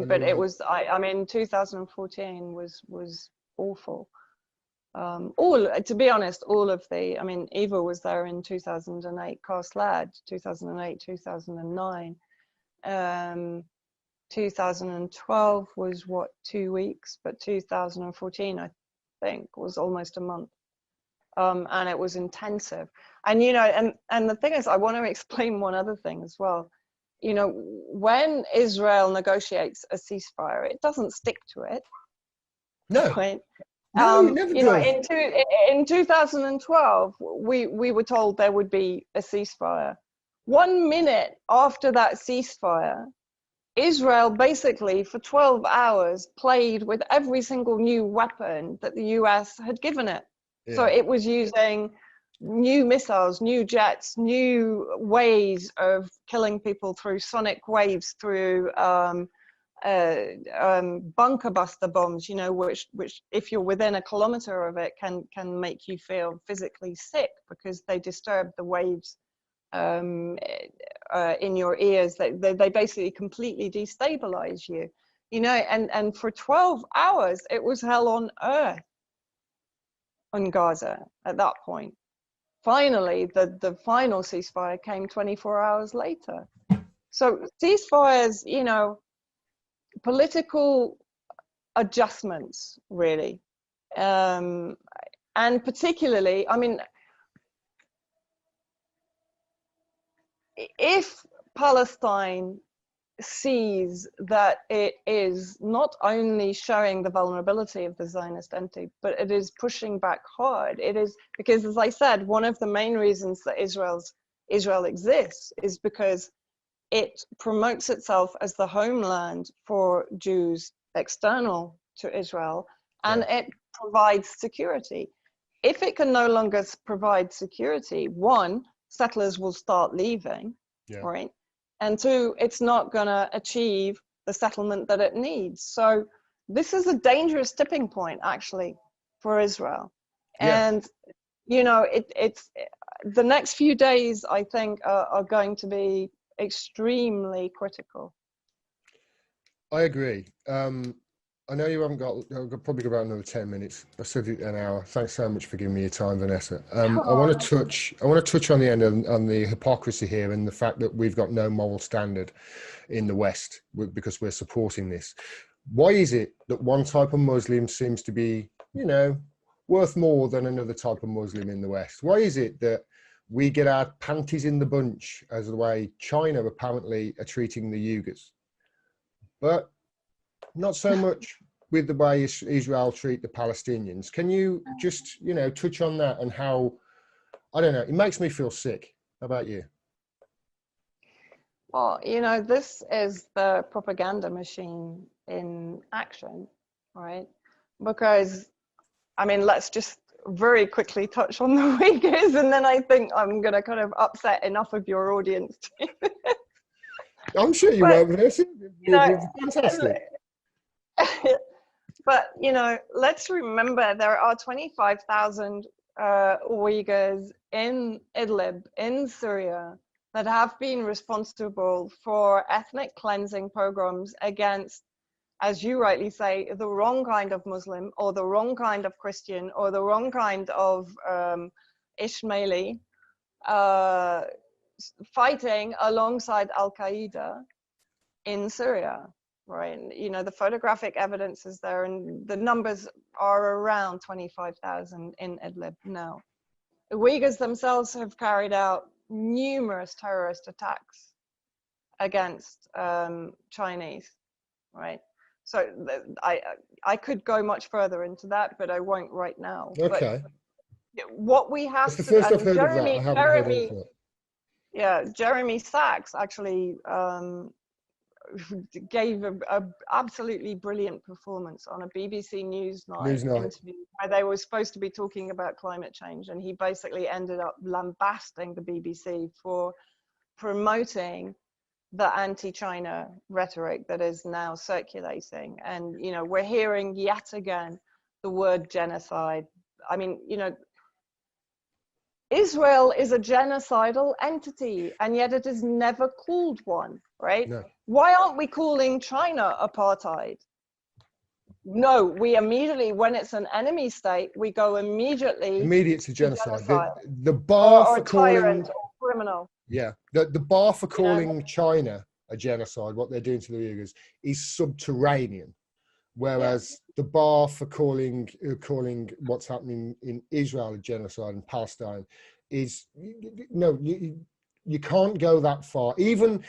But it was, I mean, 2014 was awful. To be honest, all of the, I mean, Eva was there in 2008, Karslad, 2008, 2009. 2012 was what, 2 weeks, but 2014, I think, was almost a month. And it was intensive. And, you know, and the thing is, I want to explain one other thing as well. You know, when Israel negotiates a ceasefire, it doesn't stick to it. No. Right? No, it never does. In 2012, we were told there would be a ceasefire. 1 minute after that ceasefire, Israel basically for 12 hours played with every single new weapon that the US had given it. Yeah. So it was using new missiles, new jets, new ways of killing people through sonic waves, through bunker buster bombs, you know, which if you're within a kilometer of it can make you feel physically sick because they disturb the waves in your ears. They basically completely destabilize you, you know, and for 12 hours it was hell on earth on Gaza at that point. Finally, the final ceasefire came 24 hours later. So ceasefires, you know, political adjustments, really. And particularly, I mean, if Palestine sees that it is not only showing the vulnerability of the Zionist entity, but it is pushing back hard. It is because, as I said, one of the main reasons that Israel exists is because it promotes itself as the homeland for Jews external to Israel, and it provides security. If it can no longer provide security, one, settlers will start leaving, right? And two, it's not going to achieve the settlement that it needs. So this is a dangerous tipping point, actually, for Israel. And, you know, it's the next few days, I think, are going to be extremely critical. I agree. I know you haven't got, I've probably got about another 10 minutes. I said an hour. Thanks so much for giving me your time, Vanessa. I want to touch on the end on the hypocrisy here and the fact that we've got no moral standard in the West because we're supporting this. Why is it that one type of Muslim seems to be, you know, worth more than another type of Muslim in the West? Why is it that we get our panties in the bunch as the way China apparently are treating the Uyghurs, but not so much with the way Israel treat the Palestinians? Can you just, you know, touch on that and how, I don't know, it makes me feel sick. How about you? Well, you know, this is the propaganda machine in action, right? Because, I mean, let's just very quickly touch on the Uyghurs, and then I think I'm going to kind of upset enough of your audience. I'm sure you won't, Vanessa. You know, fantastic. But, you know, let's remember there are 25,000 Uyghurs in Idlib, in Syria, that have been responsible for ethnic cleansing pogroms against, as you rightly say, the wrong kind of Muslim or the wrong kind of Christian or the wrong kind of Ismaili, fighting alongside Al-Qaeda in Syria, right? You know, the photographic evidence is there, and the numbers are around 25,000 in Idlib now. Uyghurs themselves have carried out numerous terrorist attacks against Chinese, right? So I could go much further into that, but I won't right now. Okay. But what we have That's the to, first I've and heard of that. I haven't heard of that. Yeah, Jeremy Sachs actually gave a absolutely brilliant performance on a BBC Newsnight interview where they were supposed to be talking about climate change, and he basically ended up lambasting the BBC for promoting the anti-China rhetoric that is now circulating. And, you know, we're hearing yet again the word genocide. I mean, you know, Israel is a genocidal entity, and yet it is never called one, right? No. Why aren't we calling China apartheid? No, we immediately, when it's an enemy state, we go immediate to genocide. genocide. The bar or for calling tyrant or criminal. Yeah, the bar for calling China a genocide, what they're doing to the Uyghurs, is subterranean. Whereas the bar for calling what's happening in Israel a genocide and Palestine is, no, you can't go that far. Even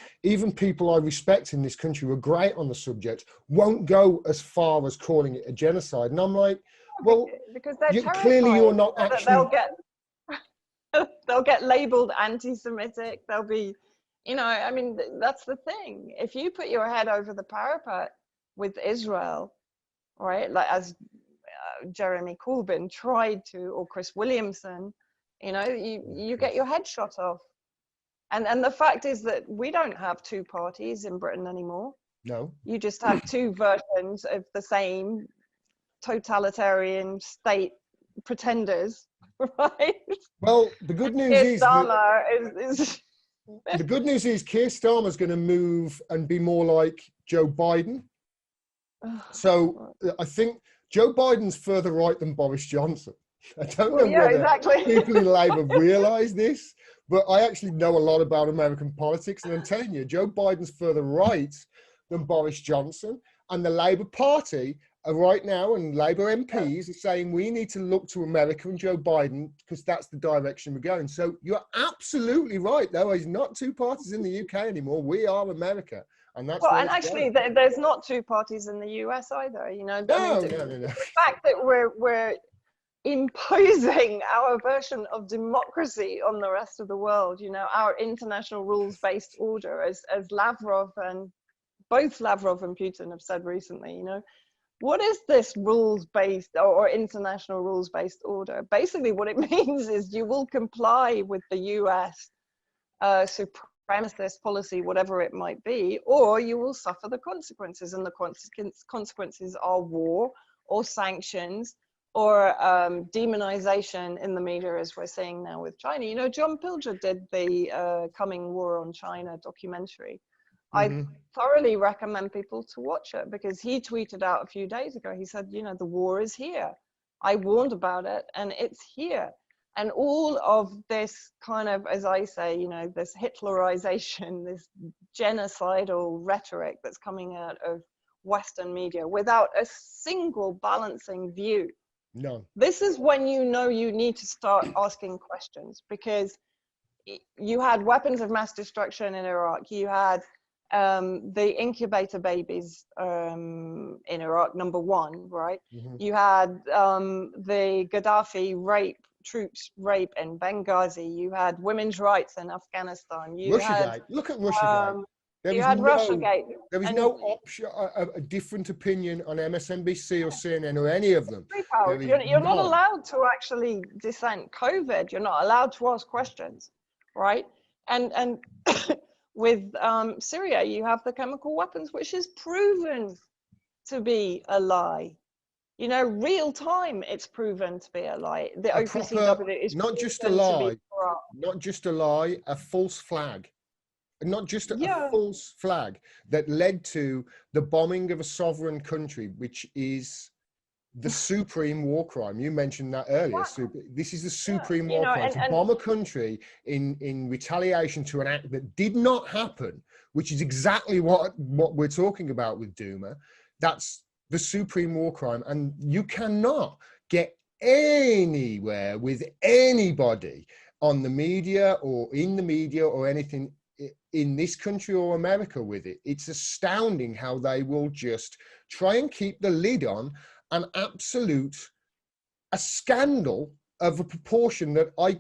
people I respect in this country who are great on the subject won't go as far as calling it a genocide. And I'm like, well, because they're clearly you're not actually. They'll get labeled anti-Semitic. They'll be, you know, I mean, that's the thing. If you put your head over the parapet with Israel, right, like as Jeremy Corbyn tried to, or Chris Williamson, you know, you get your head shot off. And the fact is that we don't have two parties in Britain anymore. No. You just have two versions of the same totalitarian state pretenders, right? Well, the good news is the good news is Keir Starmer's going to move and be more like Joe Biden. So I think Joe Biden's further right than Boris Johnson. I don't know whether people in Labour realise this, but I actually know a lot about American politics, and I'm telling you, Joe Biden's further right than Boris Johnson, and the Labour Party are right now, and Labour MPs are saying we need to look to America and Joe Biden because that's the direction we're going. So you're absolutely right. There is not two parties in the UK anymore. We are America. And that's and actually, there's not two parties in the US either. You know, no. The fact that we're imposing our version of democracy on the rest of the world, you know, our international rules-based order, as Lavrov and both Lavrov and Putin have said recently, you know, what is this rules-based or international rules-based order? Basically, what it means is you will comply with the US supremacist policy, whatever it might be, or you will suffer the consequences. And the consequences are war or sanctions or demonization in the media, as we're seeing now with China. You know, John Pilger did the Coming War on China documentary. I thoroughly recommend people to watch it because he tweeted out a few days ago, he said, you know, the war is here. I warned about it and it's here. And all of this kind of, as I say, you know, this Hitlerization, this genocidal rhetoric that's coming out of Western media without a single balancing view. No. This is when you know you need to start asking questions, because you had weapons of mass destruction in Iraq. You had the incubator babies in Iraq, number one, right? You had the Gaddafi troops rape in Benghazi. You had women's rights in Afghanistan. Look at Russiagate. There is no option, a different opinion on MSNBC or CNN or any of them. You're not allowed to actually dissent. COVID, you're not allowed to ask questions, right? And with Syria, you have the chemical weapons, which is proven to be a lie. You know, real time, it's proven to be a lie. The OPCW is not just a lie, a false flag. Not just a false flag that led to the bombing of a sovereign country, which is the supreme war crime. You mentioned that earlier. This is the supreme war crime. To bomb a country in retaliation to an act that did not happen, which is exactly what we're talking about with Duma. That's the supreme war crime. And you cannot get anywhere with anybody on the media or in the media or anything in this country or America with it. It's astounding how they will just try and keep the lid on a scandal of a proportion that I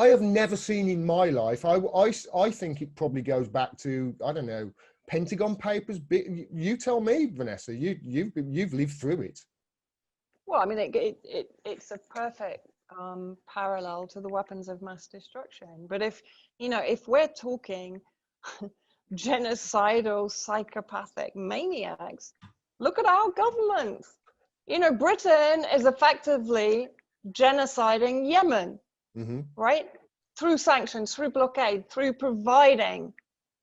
have never seen in my life. I think it probably goes back to, I don't know, Pentagon Papers. You tell me, Vanessa. You've lived through it. Well, I mean, it's a perfect parallel to the weapons of mass destruction. But if we're talking genocidal, psychopathic maniacs, look at our governments. Britain is effectively genociding Yemen, right? Through sanctions, through blockade, through providing,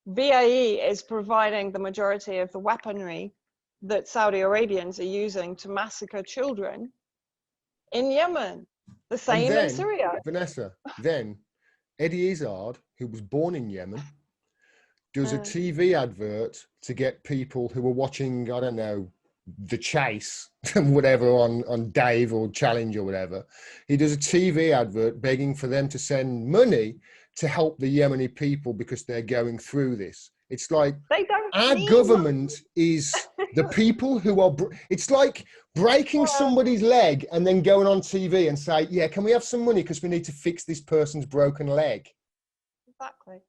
BAE is providing the majority of the weaponry that Saudi Arabians are using to massacre children in Yemen. The same in Syria. Vanessa, then Eddie Izzard, who was born in Yemen, does a TV advert to get people who are watching, I don't know, The Chase, whatever, on Dave or Challenge or whatever. He does a TV advert begging for them to send money to help the Yemeni people because they're going through this. It's like our government is the people who are, it's like breaking somebody's leg and then going on TV and say, yeah, can we have some money because we need to fix this person's broken leg? Exactly.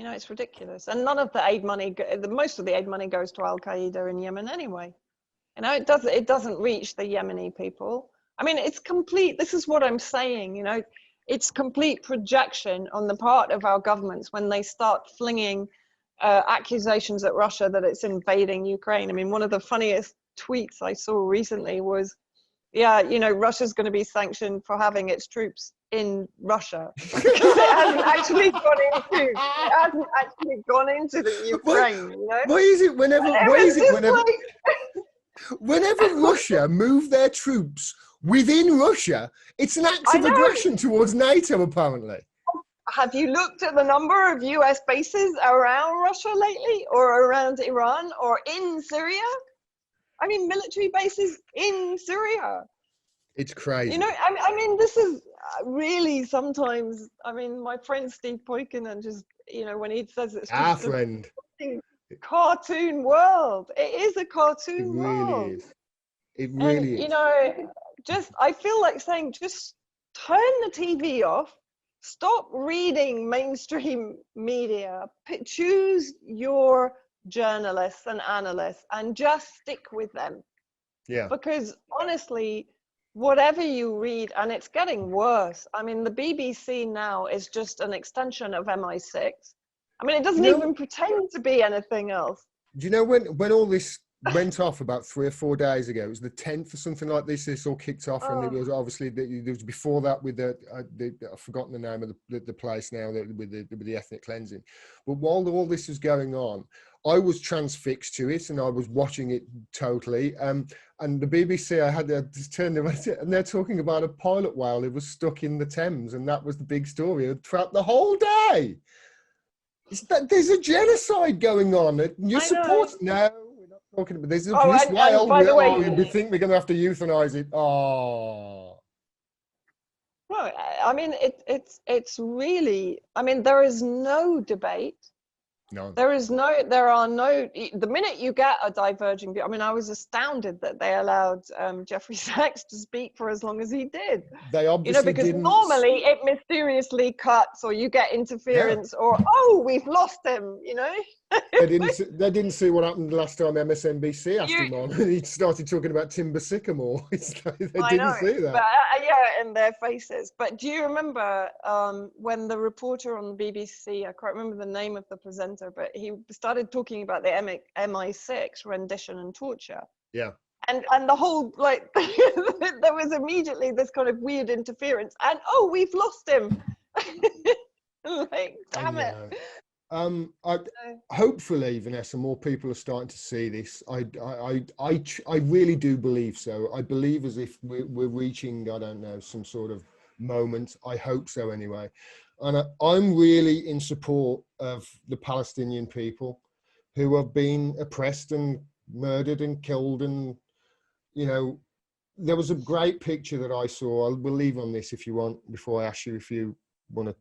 It's ridiculous. And none of the aid money, most of the aid money goes to Al-Qaeda in Yemen anyway. It doesn't reach the Yemeni people. I mean, it's complete, this is what I'm saying, it's complete projection on the part of our governments when they start flinging accusations at Russia that it's invading Ukraine. I mean, one of the funniest tweets I saw recently was, Russia's going to be sanctioned for having its troops in Russia because it hasn't actually gone into the Ukraine. Why is it whenever Russia move their troops within Russia, it's an act of aggression towards NATO, apparently. Have you looked at the number of US bases around Russia lately, or around Iran, or in Syria? I mean, military bases in Syria. It's crazy. I mean, this is really sometimes, I mean, my friend Steve Poikinen just, when he says it's just our friend. Cartoon world. It is a cartoon world. It really is. I feel like saying, just turn the TV off. Stop reading mainstream media. Choose your journalists and analysts and just stick with them. Yeah. Because honestly, whatever you read, and it's getting worse. I mean, the BBC now is just an extension of MI6. I mean, it doesn't even pretend to be anything else. Do you know when all this went off about 3 or 4 days ago? It was the 10th or something like this. This all kicked off, and it was obviously there was before that with I've forgotten the name of the place now with the ethnic cleansing. But while all this was going on, I was transfixed to it, and I was watching it totally. And the BBC, I had to turn them, and they're talking about a pilot whale who was stuck in the Thames, and that was the big story throughout the whole day. There's a genocide going on. You support? No, we're not talking about. There's this whale. By the way, we think we're going to have to euthanize it. Oh. Right. I mean, it's really. I mean, there is no debate. No. There are no, the minute you get a diverging view, I mean, I was astounded that they allowed Jeffrey Sachs to speak for as long as he did. They obviously because normally it mysteriously cuts, or you get interference, or, oh, we've lost him, They didn't see what happened last time MSNBC asked him on. He started talking about timber sycamore. They didn't see that. But, in their faces. But do you remember when the reporter on the BBC, I can't remember the name of the presenter, but he started talking about the MI6 rendition and torture. Yeah. And the whole, like, there was immediately this kind of weird interference, and we've lost him. Like, damn it. Hopefully, Vanessa, more people are starting to see this. I really do believe so. I believe as if we're reaching, I don't know, some sort of moment. I hope so anyway. And I'm really in support of the Palestinian people who have been oppressed and murdered and killed and, there was a great picture that I saw. We'll leave on this if you want, before I ask you if you want to.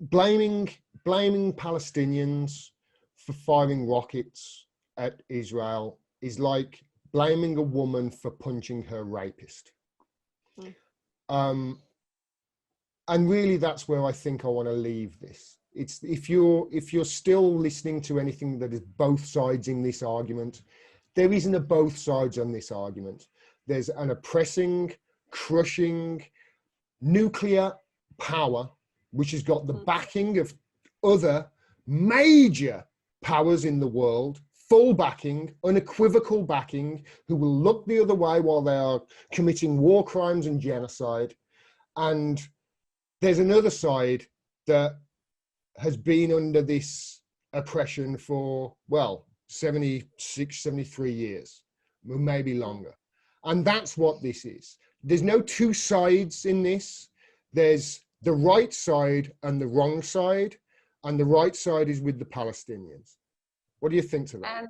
Blaming Palestinians for firing rockets at Israel is like blaming a woman for punching her rapist. And really, that's where I think I want to leave this. It's if you're still listening to anything that is both sides in this argument, there isn't a both sides on this argument. There's an oppressing, crushing, nuclear power, which has got the backing of other major powers in the world, full backing, unequivocal backing, who will look the other way while they are committing war crimes and genocide. And there's another side that has been under this oppression for, well, 76, 73 years, maybe longer. And that's what this is. There's no two sides in this. There's the right side and the wrong side, and the right side is with the Palestinians. What do you think to that? And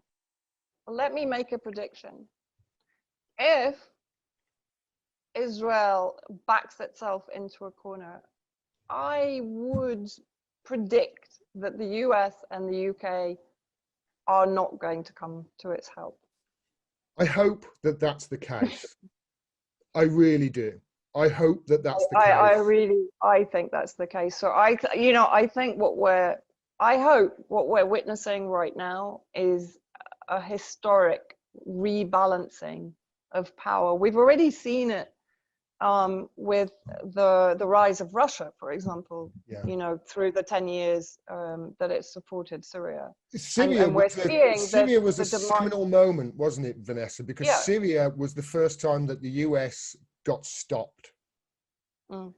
let me make a prediction. If Israel backs itself into a corner, I would predict that the US and the UK are not going to come to its help. I hope that that's the case. I really do. I hope that that's the case. I think that's the case. So I think what we're witnessing right now is a historic rebalancing of power. We've already seen it with the rise of Russia, for example, through the 10 years that it supported Syria. Syria was a seminal moment, wasn't it, Vanessa? Because Syria was the first time that the US got stopped. Really.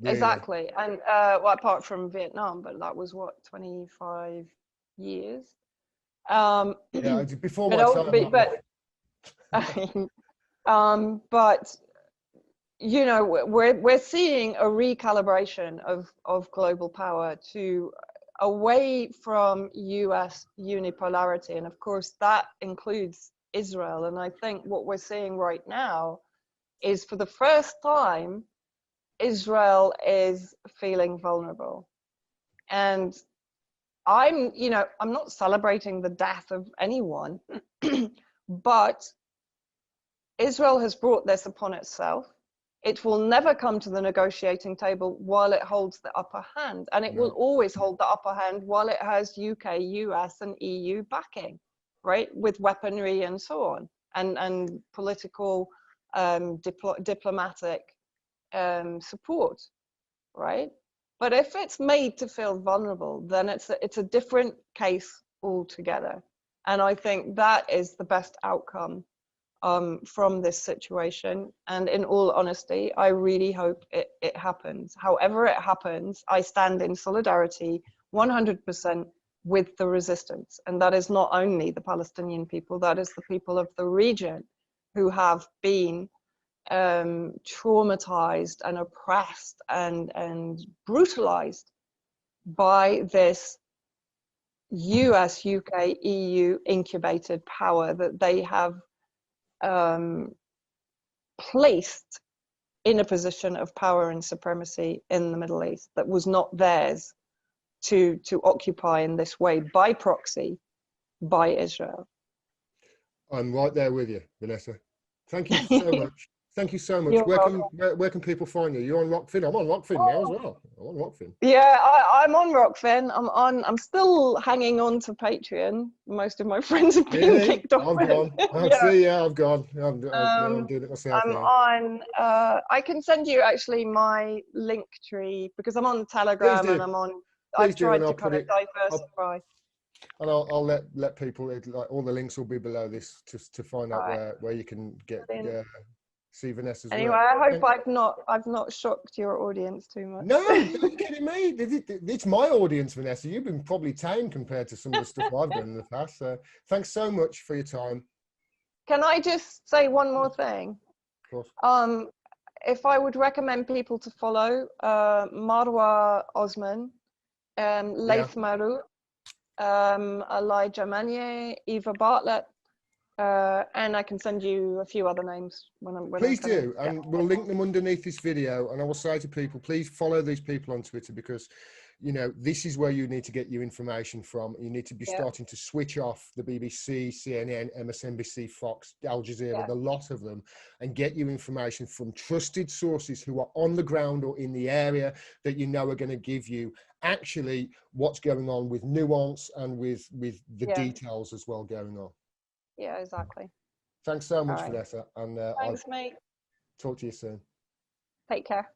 Exactly. And well, apart from Vietnam, but that was what, 25 years? Before my time. But we're seeing a recalibration of global power away from US unipolarity, and of course that includes Israel. And I think what we're seeing right now is, for the first time, Israel is feeling vulnerable. And I'm not celebrating the death of anyone, but Israel has brought this upon itself. It will never come to the negotiating table while it holds the upper hand, and it will always hold the upper hand while it has UK, US, and EU backing, right, with weaponry and so on, and political, diplomatic support, right? But if it's made to feel vulnerable, then it's a different case altogether. And I think that is the best outcome from this situation. And in all honesty, I really hope it happens. However it happens, I stand in solidarity 100% with the resistance. And that is not only the Palestinian people, that is the people of the region who have been traumatized and oppressed and brutalized by this US, UK, EU incubated power that they have placed in a position of power and supremacy in the Middle East that was not theirs to occupy in this way by proxy by Israel. I'm right there with you, Vanessa. Thank you so much. Thank you so much. Where can people find you? You're on Rockfin. I'm on Rockfin now as well. I'm on Rockfin. Yeah, I'm on Rockfin. I'm still hanging on to Patreon. Most of my friends have been kicked off. I've gone. I've gone. I'm doing it myself now. I can send you actually my link tree, because I'm on Telegram and I'm on. I've tried to kind of diversify. And I'll let people, like, all the links will be below this to find out where you can get see Vanessa's anyway, work. I hope I've not shocked your audience too much. No, are you kidding me? It's my audience, Vanessa. You've been probably tame compared to some of the stuff I've done in the past. So thanks so much for your time. Can I just say one more thing? Of course. If I would recommend people to follow Marwa Osman, Laith Maru, Elijah Manier, Eva Bartlett, And I can send you a few other names when Please I kind of do, and we'll link them underneath this video. And I will say to people, please follow these people on Twitter, because, you know, this is where you need to get your information from. You need to be starting to switch off the BBC, CNN, MSNBC, Fox, Al Jazeera, the lot of them, and get your information from trusted sources who are on the ground or in the area that you know are going to give you actually what's going on with nuance and with the details as well going on. Yeah, exactly. Thanks so much, All right. Vanessa, and Thanks, mate. I'll talk to you soon. Take care.